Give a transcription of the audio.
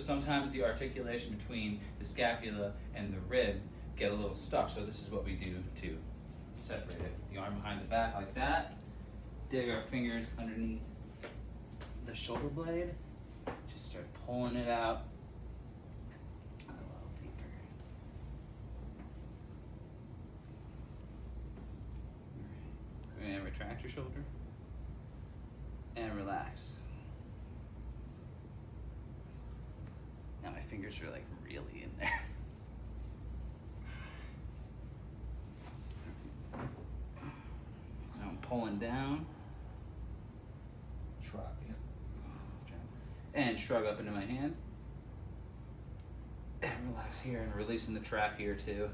sometimes the articulation between the scapula and the rib get a little stuck. So this is what we do to separate it. The arm behind the back like that. Dig our fingers underneath the shoulder blade. Just start pulling it out a little deeper. And retract your shoulder and relax. Now my fingers are like really in there. Now I'm pulling down. Shrug, yeah. And shrug up into my hand. And relax here and releasing the trap here too.